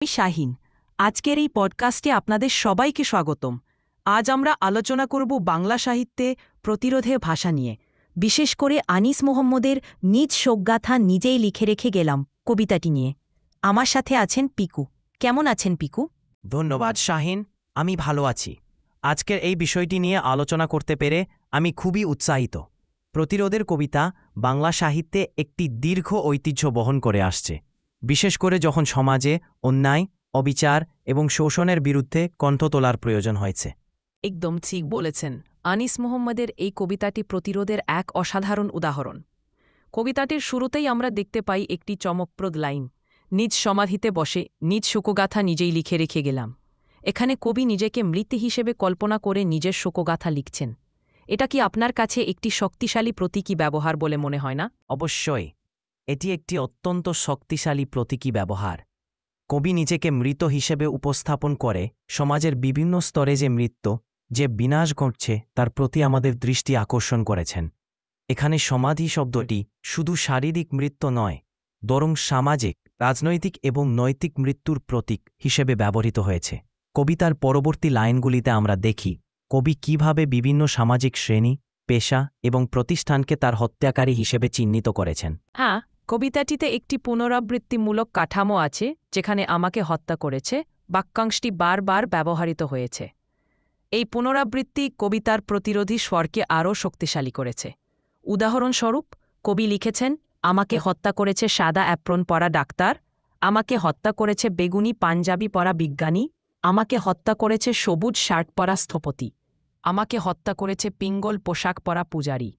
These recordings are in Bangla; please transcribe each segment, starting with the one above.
আমি শাহিন। আজকের এই পডকাস্টে আপনাদের সবাইকে স্বাগতম। আজ আমরা আলোচনা করব বাংলা সাহিত্যে প্রতিরোধের ভাষা নিয়ে, বিশেষ করে আনিস মোহাম্মদের নিজ শোকগাথা নিজেই লিখে রেখে গেলাম কবিতাটি নিয়ে। আমার সাথে আছেন পিকু। কেমন আছেন পিকু? ধন্যবাদ শাহিন, আমি ভালো আছি। আজকের এই বিষয়টি নিয়ে আলোচনা করতে পেরে আমি খুবই উৎসাহিত। প্রতিরোধের কবিতা বাংলা সাহিত্যে একটি দীর্ঘ ঐতিহ্য বহন করে আসছে, বিশেষ করে যখন সমাজে অন্যায়, অবিচার এবং শোষণের বিরুদ্ধে কণ্ঠ তোলার প্রয়োজন হয়েছে। একদম ঠিক বলেছেন। আনিস মোহাম্মদের এই কবিতাটি প্রতিরোধের এক অসাধারণ উদাহরণ। কবিতাটির শুরুতেই আমরা দেখতে পাই একটি চমকপ্রদ লাইন, নিজ সমাধিতে বসে নিজ শোকগাথা নিজেই লিখে রেখে গেলাম। এখানে কবি নিজেকে মৃত হিসেবে কল্পনা করে নিজের শোকগাথা লিখছেন। এটা কি আপনার কাছে একটি শক্তিশালী প্রতীকী ব্যবহার বলে মনে হয় না? অবশ্যই, এটি একটি অত্যন্ত শক্তিশালী প্রতীকী ব্যবহার। কবি নিজেকে মৃত হিসেবে উপস্থাপন করে সমাজের বিভিন্ন স্তরে যে মৃত্যু, যে বিনাশ ঘটছে তার প্রতি আমাদের দৃষ্টি আকর্ষণ করেছেন। এখানে সমাধি শব্দটি শুধু শারীরিক মৃত্যু নয়, বরং সামাজিক, রাজনৈতিক এবং নৈতিক মৃত্যুর প্রতীক হিসেবে ব্যবহৃত হয়েছে। কবিতার পরবর্তী লাইনগুলিতে আমরা দেখি কবি কিভাবে বিভিন্ন সামাজিক শ্রেণী, পেশা এবং প্রতিষ্ঠানকে তার হত্যাকারী হিসেবে চিহ্নিত করেছেন। হ্যাঁ, কবিতাটিতে একটি পুনরাবৃত্তিমূলক কাঠামো আছে, যেখানে আমাকে হত্যা করেছে বাক্যাংশটি বারবার ব্যবহৃত হয়েছে। এই পুনরাবৃত্তি কবিতার প্রতিরোধী স্বরকে আরও শক্তিশালী করেছে। উদাহরণস্বরূপ, কবি লিখেছেন, আমাকে হত্যা করেছে সাদা অ্যাপ্রন পরা ডাক্তার, আমাকে হত্যা করেছে বেগুনি পাঞ্জাবি পরা বিজ্ঞানী, আমাকে হত্যা করেছে সবুজ শার্ট পরা স্থপতি, আমাকে হত্যা করেছে পিঙ্গল পোশাক পরা পূজারী।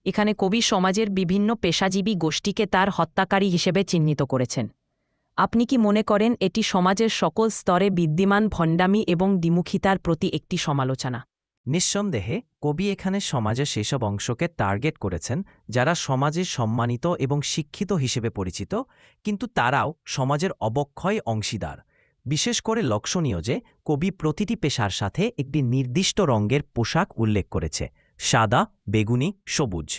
এখানে কবি সমাজের বিভিন্ন পেশাজীবী গোষ্ঠীকে তার হত্যাকারী হিসেবে চিহ্নিত করেছেন। আপনি কি মনে করেন এটি সমাজের সকল স্তরে বিদ্যমান ভণ্ডামি এবং দ্বিমুখিতার প্রতি একটি সমালোচনা? নিঃসন্দেহে কবি এখানে সমাজের সেসব অংশকে টার্গেট করেছেন যারা সমাজে সম্মানিত এবং শিক্ষিত হিসেবে পরিচিত, কিন্তু তারাও সমাজের অবক্ষয় অংশীদার। বিশেষ করে লক্ষণীয় যে কবি প্রতিটি পেশার সাথে একটি নির্দিষ্ট রঙের পোশাক উল্লেখ করেছে: সাদা, বেগুনি, সবুজ।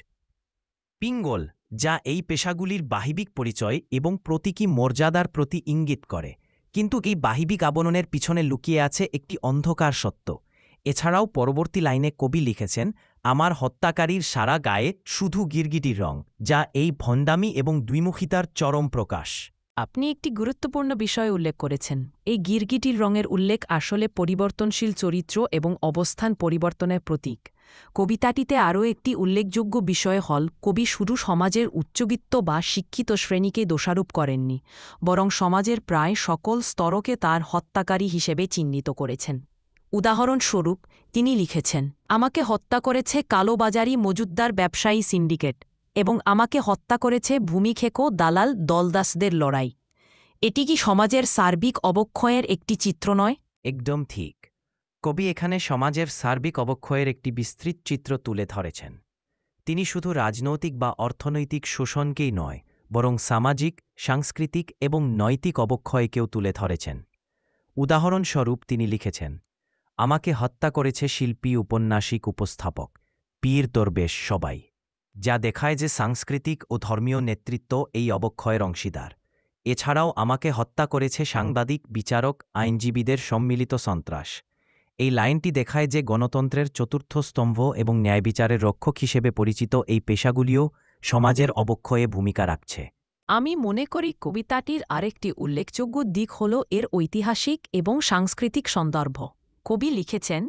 পিঙ্গল, যা এই পেশাগুলির বাহিবিক পরিচয় এবং প্রতীকী মর্যাদার প্রতি ইঙ্গিত করে, কিন্তু এই বাহিবিক আবরণের পিছনে লুকিয়ে আছে একটি অন্ধকার সত্য। এছাড়াও পরবর্তী লাইনে কবি লিখেছেন, আমার হত্যাকারীর সারা গায়ে শুধু গিরগিটির রং, যা এই ভণ্ডামি এবং দ্বিমুখিতার চরম প্রকাশ। আপনি একটি গুরুত্বপূর্ণ বিষয় উল্লেখ করেছেন। এই গিরগিটির রঙের উল্লেখ আসলে পরিবর্তনশীল চরিত্র এবং অবস্থান পরিবর্তনের প্রতীক। কবিতাটিতে আরও একটি উল্লেখযোগ্য বিষয় হল, কবি শুধু সমাজের উচ্চবিত্ত বা শিক্ষিত শ্রেণীকে দোষারোপ করেননি, বরং সমাজের প্রায় সকল স্তরকে তার হত্যাকারী হিসেবে চিহ্নিত করেছেন। উদাহরণস্বরূপ, তিনি লিখেছেন, আমাকে হত্যা করেছে কালোবাজারি মজুদ্দার ব্যবসায়ী সিন্ডিকেট এবং আমাকে হত্যা করেছে ভূমিক্ষেকো দালাল দলদাসদের লড়াই। এটি কি সমাজের সার্বিক অবক্ষয়ের একটি চিত্র নয়? একদম ঠিক। কবি এখানে সমাজের সার্বিক অবক্ষয়ের একটি বিস্তৃত চিত্র তুলে ধরেছেন। তিনি শুধু রাজনৈতিক বা অর্থনৈতিক শোষণকেই নয়, বরং সামাজিক, সাংস্কৃতিক এবং নৈতিক অবক্ষয়কেও তুলে ধরেছেন। উদাহরণস্বরূপ তিনি লিখেছেন, আমাকে হত্যা করেছে শিল্পী, উপন্যাসিক, উপস্থাপক, পীর, দরবেশ সবাই, যা দেখায় যে সাংস্কৃতিক ও ধর্মীয় নেতৃত্ব এই অবক্ষয়ের অংশীদার। এছাড়াও আমাকে হত্যা করেছে সাংবাদিক, বিচারক, আইনজীবীদের সম্মিলিত সন্ত্রাস। এই লাইনটি দেখায় যে গণতন্ত্রের চতুর্থ স্তম্ভ এবং ন্যায়বিচারের রক্ষক হিসেবে পরিচিত এই পেশাগুলিও সমাজের অবক্ষয়ে ভূমিকা রাখছে। আমি মনে করি কবিতাটির আরেকটি উল্লেখযোগ্য দিক হল এর ঐতিহাসিক এবং সাংস্কৃতিক সন্দর্ভ। কবি লিখেছেন,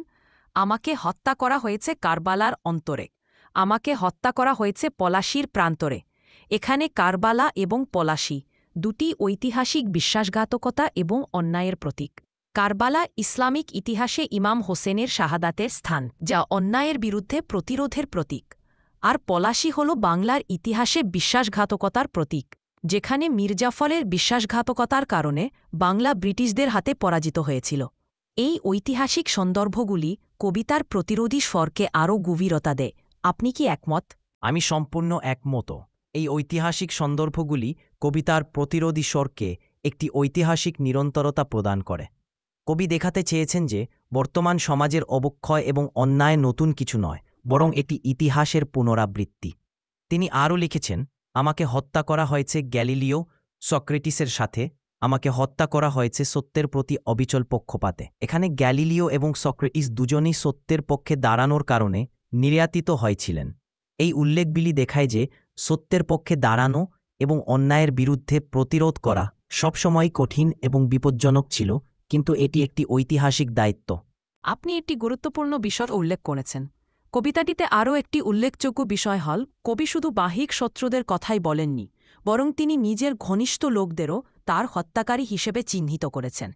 আমাকে হত্যা করা হয়েছে কারবালার অন্তরে, আমাকে হত্যা করা হয়েছে পলাশির প্রান্তরে। এখানে কারবালা এবং পলাশি দুটি ঐতিহাসিক বিশ্বাসঘাতকতা এবং অন্যায়ের প্রতীক। কারবালা ইসলামিক ইতিহাসে ইমাম হোসেনের শাহাদাতের স্থান, যা অন্যায়ের বিরুদ্ধে প্রতিরোধের প্রতীক। আর পলাশি হল বাংলার ইতিহাসে বিশ্বাসঘাতকতার প্রতীক, যেখানে মির্জাফরের বিশ্বাসঘাতকতার কারণে বাংলা ব্রিটিশদের হাতে পরাজিত হয়েছিল। এই ঐতিহাসিক সন্দর্ভগুলি কবিতার প্রতিরোধী স্বরকে আরও গভীরতা দেয়। আপনি কি একমত? আমি সম্পূর্ণ একমত। এই ঐতিহাসিক সন্দর্ভগুলি কবিতার প্রতিরোধী স্বরকে একটি ঐতিহাসিক নিরন্তরতা প্রদান করে। কবি দেখাতে চেয়েছেন যে বর্তমান সমাজের অবক্ষয় এবং অন্যায় নতুন কিছু নয়, বরং এটি ইতিহাসের পুনরাবৃত্তি। তিনি আরও লিখেছেন, আমাকে হত্যা করা হয়েছে গ্যালিলিও, সক্রেটিসের সাথে, আমাকে হত্যা করা হয়েছে সত্যের প্রতি অবিচল পক্ষপাতে। এখানে গ্যালিলিও এবং সক্রেটিস দুজনেই সত্যের পক্ষে দাঁড়ানোর কারণে নির্যাতিত হয়েছিলেন। এই উল্লেখগুলি দেখায় যে সত্যের পক্ষে দাঁড়ানো এবং অন্যায়ের বিরুদ্ধে প্রতিরোধ করা সবসময় কঠিন এবং বিপজ্জনক ছিল, কিন্তু এটি একটি ঐতিহাসিক দায়িত্ব। আপনি একটি গুরুত্বপূর্ণ বিষয় উল্লেখ করেছেন। কবিতাটিতে আরও একটি উল্লেখযোগ্য বিষয় হল, কবি শুধু বাহিক শত্রুদের কথাই বলেননি, বরং তিনি নিজের ঘনিষ্ঠ লোকদেরও তার হত্যাকারী হিসেবে চিহ্নিত করেছেন।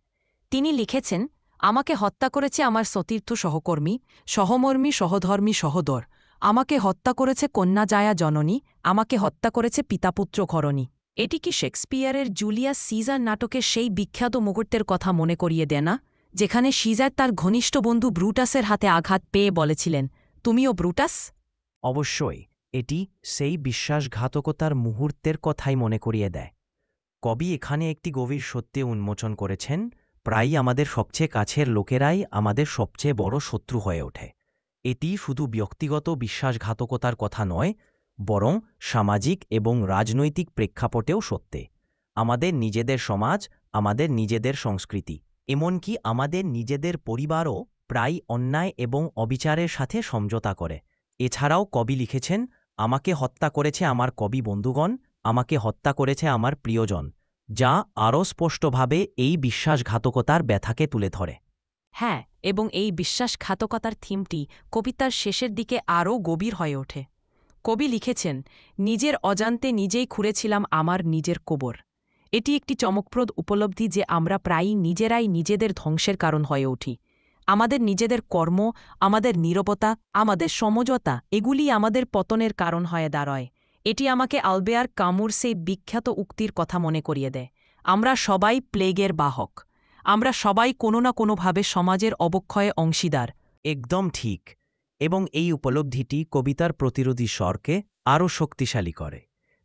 তিনি লিখেছেন, আমাকে হত্যা করেছে আমার সতীর্থ সহকর্মী, সহমর্মী, সহধর্মী, সহোদর। আমাকে হত্যা করেছে কন্যা জায়া জননী, আমাকে হত্যা করেছে পিতাপুত্র ঘরণী। এটি কি শেক্সপিয়ারের জুলিয়াস সিজার নাটকের সেই বিখ্যাত মুহূর্তের কথা মনে করিয়ে দেয় না, যেখানে সিজার তার ঘনিষ্ঠ বন্ধু ব্রুটাসের হাতে আঘাত পেয়ে বলেছিলেন, তুমিও ব্রুটাস? অবশ্যই এটি সেই বিশ্বাসঘাতকতার মুহূর্তের কথাই মনে করিয়ে দেয়। কবি এখানে একটি গভীর সত্যি উন্মোচন করেছেন, প্রায়ই আমাদের সবচেয়ে কাছের লোকেরাই আমাদের সবচেয়ে বড় শত্রু হয়ে ওঠে। এটি শুধু ব্যক্তিগত বিশ্বাসঘাতকতার কথা নয়, বরং সামাজিক এবং রাজনৈতিক প্রেক্ষাপটেও সত্যি। আমাদের নিজেদের সমাজ, আমাদের নিজেদের সংস্কৃতি, এমনকি আমাদের নিজেদের পরিবারও প্রায় অন্যায় এবং অবিচারের সাথে সমঝোতা করে। এছাড়াও কবি লিখেছেন, আমাকে হত্যা করেছে আমার কবি বন্ধুগণ, আমাকে হত্যা করেছে আমার প্রিয়জন, যা আরও স্পষ্টভাবে এই বিশ্বাসঘাতকতার ব্যথাকে তুলে ধরে। হ্যাঁ, এবং এই বিশ্বাসঘাতকতার থিমটি কবিতার শেষের দিকে আরও গভীর হয়ে ওঠে। কবি লিখেছেন, নিজের অজান্তে নিজেই খুঁড়েছিলাম আমার নিজের কবর। এটি একটি চমকপ্রদ উপলব্ধি যে আমরা প্রায়ই নিজেরাই নিজেদের ধ্বংসের কারণ হয়ে উঠি। আমাদের নিজেদের কর্ম, আমাদের নীরবতা, আমাদের সমঝোতা, এগুলি আমাদের পতনের কারণ হয়ে দাঁড়ায়। এটি আমাকে আলবেয়ার কামুর সেই বিখ্যাত উক্তির কথা মনে করিয়ে দেয়, আমরা সবাই প্লেগের বাহক। আমরা সবাই কোনো না কোনোভাবে সমাজের অবক্ষয়ে অংশীদার। একদম ঠিক। এবং এই উপলব্ধিটি কবিতার প্রতিরোধী স্বরকে আরও শক্তিশালী করে।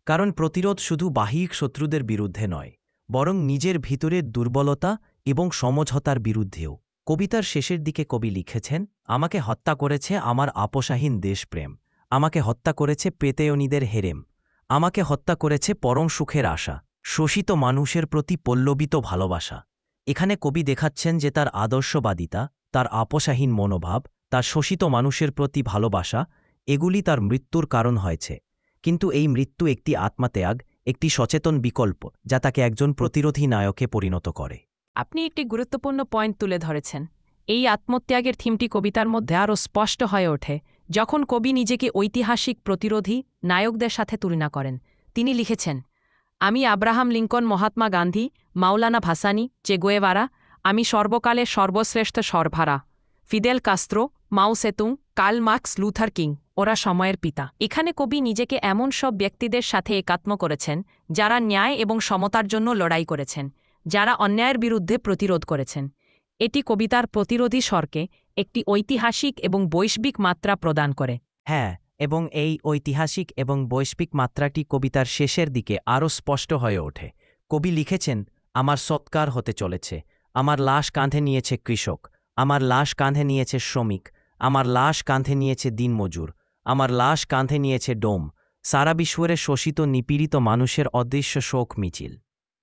কারণ প্রতিরোধ শুধু বাহিক শত্রুদের বিরুদ্ধে নয়, বরং নিজের ভিতরের দুর্বলতা এবং সমঝোতার বিরুদ্ধেও। কবিতার শেষের দিকে কবি লিখেছেন, আমাকে হত্যা করেছে আমার আপোষাহীন দেশপ্রেম, আমাকে হত্যা করেছে পেতেয়নীদের হেরেম, আমাকে হত্যা করেছে পরম সুখের আশা, শোষিত মানুষের প্রতি পল্লবিত ভালোবাসা। এখানে কবি দেখাচ্ছেন যে তার আদর্শবাদিতা, তার আপোষাহীন মনোভাব, তার শোষিত মানুষের প্রতি ভালোবাসা, এগুলি তার মৃত্যুর কারণ হয়েছে। কিন্তু এই মৃত্যু একটি আত্মত্যাগ, একটি সচেতন বিকল্প, যা তাকে একজন প্রতিরোধী নায়কে পরিণত করে। আপনি একটি গুরুত্বপূর্ণ পয়েন্ট তুলে ধরেছেন। এই আত্মত্যাগের থিমটি কবিতার মধ্যে আরও স্পষ্ট হয়ে ওঠে যখন কবি নিজেকে ঐতিহাসিক প্রতিরোধী নায়কদের সাথে তুলনা করেন। তিনি লিখেছেন, আমি আব্রাহাম লিঙ্কন, মহাত্মা গান্ধী, মাওলানা ভাসানী, চে গুয়েভারা, আমি সর্বকালের সর্বশ্রেষ্ঠ সরভারা, ফিদেল কাস্ত্রো, মাও Zedong, Karl Marx, Luther king, ওরা সময়ের পিতা। এখানে কবি নিজেকে এমন সব ব্যক্তিদের সাথে একাত্ম করেছেন যারা ন্যায় এবং সমতার জন্য লড়াই করেছেন, যারা অন্যায়ের বিরুদ্ধে প্রতিরোধ করেছেন। এটি কবিতার প্রতিরোধী স্বরকে একটি ঐতিহাসিক এবং বৈশ্বিক মাত্রা প্রদান করে। হ্যাঁ, এবং এই ঐতিহাসিক এবং বৈশ্বিক মাত্রাটি কবিতার শেষের দিকে আরও স্পষ্ট হয়ে ওঠে। কবি লিখেছেন, আমার সৎকার হতে চলেছে, আমার লাশ কাঁধে নিয়েছে কৃষক, আমার লাশ কাঁধে নিয়েছে শ্রমিক, আমার লাশ কাঁধে নিয়েছে দিনমজুর, আমার লাশ কাঁধে নিয়েছে ডোম, সারা বিশ্বের শোষিত নিপীড়িত মানুষের অদৃশ্য শোক মিছিল।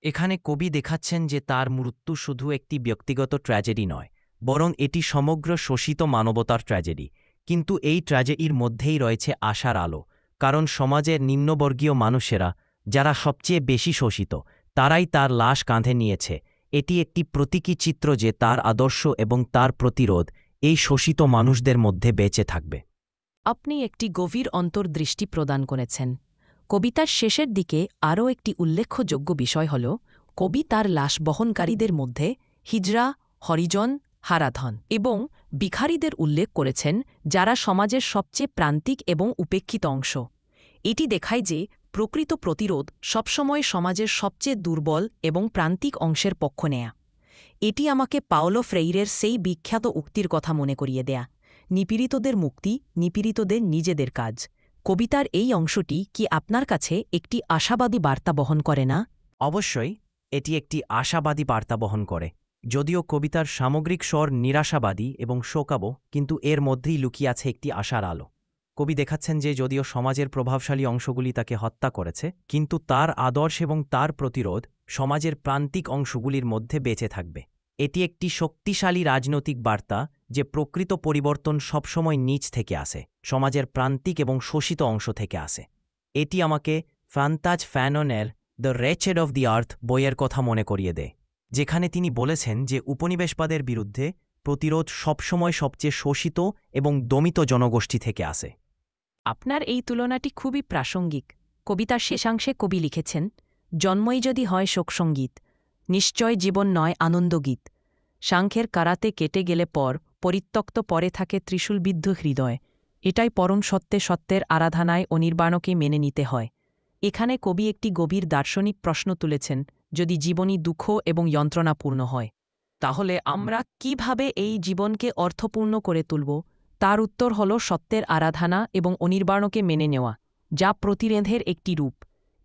এখানে কবি দেখাচ্ছেন যে তার মৃত্যু শুধু একটি ব্যক্তিগত ট্র্যাজেডি নয়, বরং এটি সমগ্র শোষিত মানবতার ট্র্যাজেডি। কিন্তু এই ট্র্যাজেডির মধ্যেই রয়েছে আশার আলো, কারণ সমাজের নিম্নবর্গীয় মানুষেরা, যারা সবচেয়ে বেশি শোষিত, তারাই তার লাশ কাঁধে নিয়েছে। এটি একটি প্রতীকী চিত্র যে তার আদর্শ এবং তার প্রতিরোধ এই শোষিত মানুষদের মধ্যে বেঁচে থাকবে। আপনি একটি গভীর অন্তর্দৃষ্টি প্রদান করেছেন। কবিতার শেষের দিকে আরও একটি উল্লেখযোগ্য বিষয় হল, কবি তার লাশ বহনকারীদের মধ্যে হিজড়া, হরিজন, হারাধন এবং ভিখারিদের উল্লেখ করেছেন, যারা সমাজের সবচেয়ে প্রান্তিক এবং উপেক্ষিত অংশ। এটি দেখায় যে প্রকৃত প্রতিরোধ সবসময় সমাজের সবচেয়ে দুর্বল এবং প্রান্তিক অংশের পক্ষ নেয়া। এটি আমাকে পাওলো ফ্রেইরের সেই বিখ্যাত উক্তির কথা মনে করিয়ে দেয়া, নিপীড়িতদের মুক্তি, নিপীড়িতদের নিজেদের কাজ। কবিতার এই অংশটি কি আপনার কাছে একটি আশাবাদী বার্তা বহন করে না? অবশ্যই এটি একটি আশাবাদী বার্তা বহন করে। যদিও কবিতার সামগ্রিক স্বর নিরাশাবাদী এবং শোকাবহ, কিন্তু এর মধ্যেই লুকিয়ে আছে একটি আশার আলো। কবি দেখাচ্ছেন যে যদিও সমাজের প্রভাবশালী অংশগুলি তাকে হত্যা করেছে, কিন্তু তার আদর্শ এবং তার প্রতিরোধ সমাজের প্রান্তিক অংশগুলির মধ্যে বেঁচে থাকবে। এটি একটি শক্তিশালী রাজনৈতিক বার্তা যে প্রকৃত পরিবর্তন সবসময় নিচ থেকে আসে, সমাজের প্রান্তিক এবং শোষিত অংশ থেকে আসে। এটি আমাকে ফ্রান্তাজ ফ্যাননের দ্য রেচেড অফ দি আর্থ বইয়ের কথা মনে করিয়ে দেয়, যেখানে তিনি বলেছেন যে উপনিবেশবাদের বিরুদ্ধে প্রতিরোধ সবসময় সবচেয়ে শোষিত এবং দমিত জনগোষ্ঠী থেকে আসে। আপনার এই তুলনাটি খুবই প্রাসঙ্গিক। কবিতার শেষাংশে কবি লিখেছেন, জন্মই যদি হয় শোকসঙ্গীত, নিশ্চয় জীবন নয় আনন্দগীত। সাংখ্যের কারাতে কেটে গেলে পর পরিত্যক্ত পরে থাকে ত্রিশূলবিদ্ধ হৃদয়। এটাই পরম সত্যে সত্যের আরাধনায় অনির্বাণকে মেনে নিতে হয়। এখানে কবি একটি গভীর দার্শনিক প্রশ্ন তুলেছেন, যদি জীবনই দুঃখ এবং যন্ত্রণাপূর্ণ হয়, তাহলে আমরা কিভাবে এই জীবনকে অর্থপূর্ণ করে তুলব? তার উত্তর হল সত্যের আরাধনা এবং অনির্বাণকে মেনে নেওয়া, যা প্রতিরোধের একটি রূপ।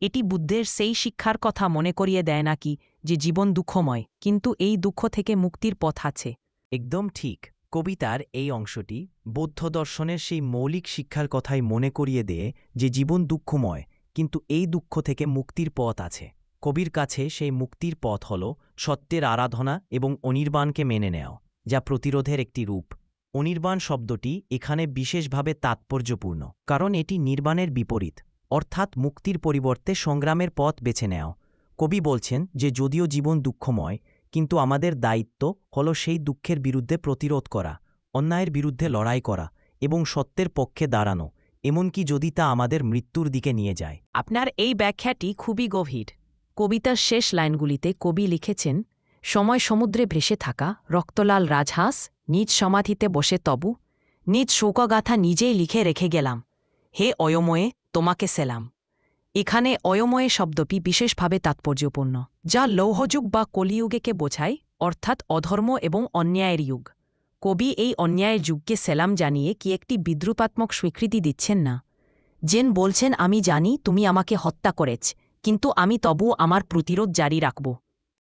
এটি বুদ্ধের সেই শিক্ষার কথা মনে করিয়ে দেয় নাকি যে জীবন দুঃখময়, কিন্তু এই দুঃখ থেকে মুক্তির পথ আছে। একদম ঠিক। কবিতার এই অংশটি বৌদ্ধ দর্শনের সেই মৌলিক শিক্ষার কথাই মনে করিয়ে দেয় যে জীবন দুঃখময়, কিন্তু এই দুঃখ থেকে মুক্তির পথ আছে। কবির কাছে সেই মুক্তির পথ হল সত্যের আরাধনা এবং অনির্বাণকে মেনে নেওয়া, যা প্রতিরোধের একটি রূপ। অনির্বাণ শব্দটি এখানে বিশেষভাবে তাৎপর্যপূর্ণ, কারণ এটি নির্বাণের বিপরীত, অর্থাৎ মুক্তির পরিবর্তে সংগ্রামের পথ বেছে নেওয়া। কবি বলছেন যে যদিও জীবন দুঃখময়, কিন্তু আমাদের দায়িত্ব হল সেই দুঃখের বিরুদ্ধে প্রতিরোধ করা, অন্যায়ের বিরুদ্ধে লড়াই করা এবং সত্যের পক্ষে দাঁড়ানো, এমনকি যদি তা আমাদের মৃত্যুর দিকে নিয়ে যায়। আপনার এই ব্যাখ্যাটি খুবই গভীর। কবিতার শেষ লাইনগুলিতে কবি লিখেছেন, সময় সমুদ্রে ভেসে থাকা রক্তলাল রাজহাঁস নিজ সমাধিতে বসে তবু নিজ শোকগাথা নিজেই লিখে রেখে গেলাম। হে অয়ময়ে, তোমাকে সেলাম। এখানে অয়ময়ে শব্দটি বিশেষভাবে তাৎপর্যপূর্ণ, যা লৌহযুগ বা কলিযুগকে বোঝায়, অর্থাৎ অধর্ম এবং অন্যায়ের যুগ। কবি এই অন্যায়ের যুগকে সেলাম জানিয়ে কি একটি বিদ্রুপাত্মক স্বীকৃতি দিচ্ছেন না? জেন বলছেন, আমি জানি তুমি আমাকে হত্যা করেছ, কিন্তু আমি তবু আমার প্রতিরোধ জারি রাখব।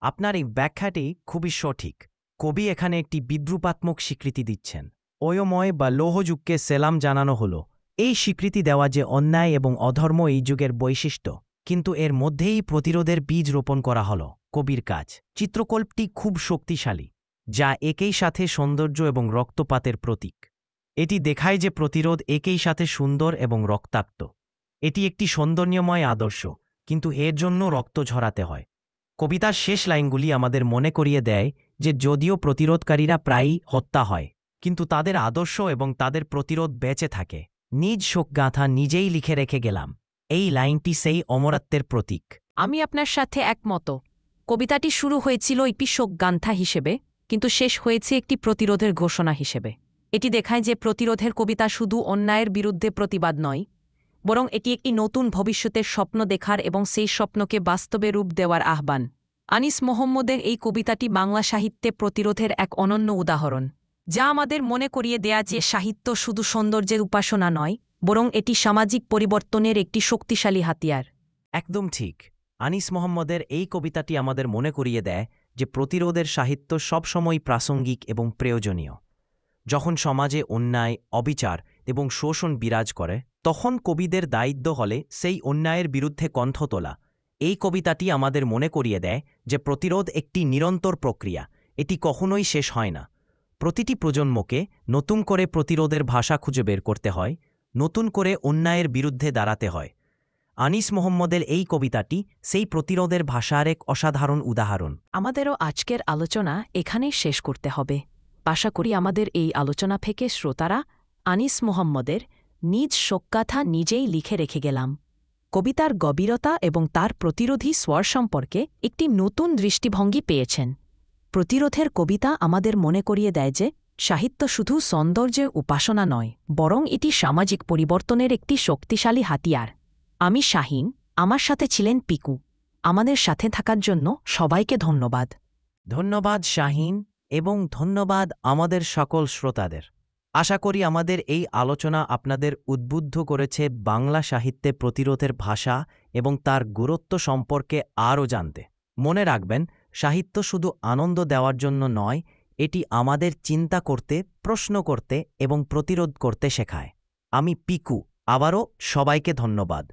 আপনার এই ব্যাখ্যাটি খুবই সঠিক। কবি এখানে একটি বিদ্রুপাত্মক স্বীকৃতি দিচ্ছেন। অয়ময় বা লৌহযুগকে সেলাম জানানো হল এই স্বীকৃতি দেওয়া যে অন্যায় এবং অধর্ম এই যুগের বৈশিষ্ট্য, কিন্তু এর মধ্যেই প্রতিরোধের বীজ রোপণ করা হল কবির কাজ। চিত্রকল্পটি খুব শক্তিশালী, যা একই সাথে সৌন্দর্য এবং রক্তপাতের প্রতীক। এটি দেখায় যে প্রতিরোধ একই সাথে সুন্দর এবং রক্তাক্ত। এটি একটি সৌন্দর্যময় আদর্শ, কিন্তু এর জন্য রক্ত ঝরাতে হয়। কবিতার শেষ লাইনগুলি আমাদের মনে করিয়ে দেয় যে যদিও প্রতিরোধকারীরা প্রায়ই হত্যা হয়, কিন্তু তাদের আদর্শ এবং তাদের প্রতিরোধ বেঁচে থাকে। নিজ শোকগাথা নিজেই লিখে রেখে গেলাম, এই লাইনটি সেই অমরত্বের প্রতীক। আমি আপনার সাথে একমত। কবিতাটি শুরু হয়েছিল একটি শোকগাথা হিসেবে, কিন্তু শেষ হয়েছে একটি প্রতিরোধের ঘোষণা হিসেবে। এটি দেখায় যে প্রতিরোধের কবিতা শুধু অন্যায়ের বিরুদ্ধে প্রতিবাদ নয়, বরং এটি একটি নতুন ভবিষ্যতের স্বপ্ন দেখার এবং সেই স্বপ্নকে বাস্তবে রূপ দেওয়ার আহ্বান। আনিস মোহাম্মদের এই কবিতাটি বাংলা সাহিত্যে প্রতিরোধের এক অনন্য উদাহরণ, যা আমাদের মনে করিয়ে দেয়া যে সাহিত্য শুধু সৌন্দর্যের উপাসনা নয়, বরং এটি সামাজিক পরিবর্তনের একটি শক্তিশালী হাতিয়ার। একদম ঠিক। আনিস মোহাম্মদের এই কবিতাটি আমাদের মনে করিয়ে দেয় যে প্রতিরোধের সাহিত্য সবসময় প্রাসঙ্গিক এবং প্রয়োজনীয়। যখন সমাজে অন্যায়, অবিচার এবং শোষণ বিরাজ করে, তখন কবিদের দায়িত্ব হলে সেই অন্যায়ের বিরুদ্ধে কণ্ঠ তোলা। এই কবিতাটি আমাদের মনে করিয়ে দেয় যে প্রতিরোধ একটি নিরন্তর প্রক্রিয়া, এটি কখনোই শেষ হয় না। প্রতিটি প্রজন্মকে নতুন করে প্রতিরোধের ভাষা খুঁজে বের করতে হয়, নতুন করে অন্যায়ের বিরুদ্ধে দাঁড়াতে হয়। আনিস মোহাম্মদের এই কবিতাটি সেই প্রতিরোধের ভাষার এক অসাধারণ উদাহরণ। আমাদেরও আজকের আলোচনা এখানেই শেষ করতে হবে। আশা করি আমাদের এই আলোচনা থেকে শ্রোতারা আনিস মোহাম্মদের নিজ শোকগাথা নিজেই লিখে রেখে গেলাম কবিতার গভীরতা এবং তার প্রতিরোধী স্বর সম্পর্কে একটি নতুন দৃষ্টিভঙ্গি পেয়েছেন। প্রতিরোধের কবিতা আমাদের মনে করিয়ে দেয় যে সাহিত্য শুধু সৌন্দর্যের উপাসনা নয়, বরং এটি সামাজিক পরিবর্তনের একটি শক্তিশালী হাতিয়ার। আমি শাহিন, আমার সাথে ছিলেন পিকু। আমাদের সাথে থাকার জন্য সবাইকে ধন্যবাদ। ধন্যবাদ শাহিন, এবং ধন্যবাদ আমাদের সকল শ্রোতাদের। আশা করি আমাদের এই আলোচনা আপনাদের উদ্বুদ্ধ করেছে বাংলা সাহিত্যে প্রতিরোধের ভাষা এবং তার গুরুত্ব সম্পর্কে আরও জানতে। মনে রাখবেন, সাহিত্য শুধু আনন্দ দেওয়ার জন্য নয়, এটি আমাদের চিন্তা করতে, প্রশ্ন করতে এবং প্রতিরোধ করতে শেখায়। আমি পিকু, আবারও সবাইকে ধন্যবাদ।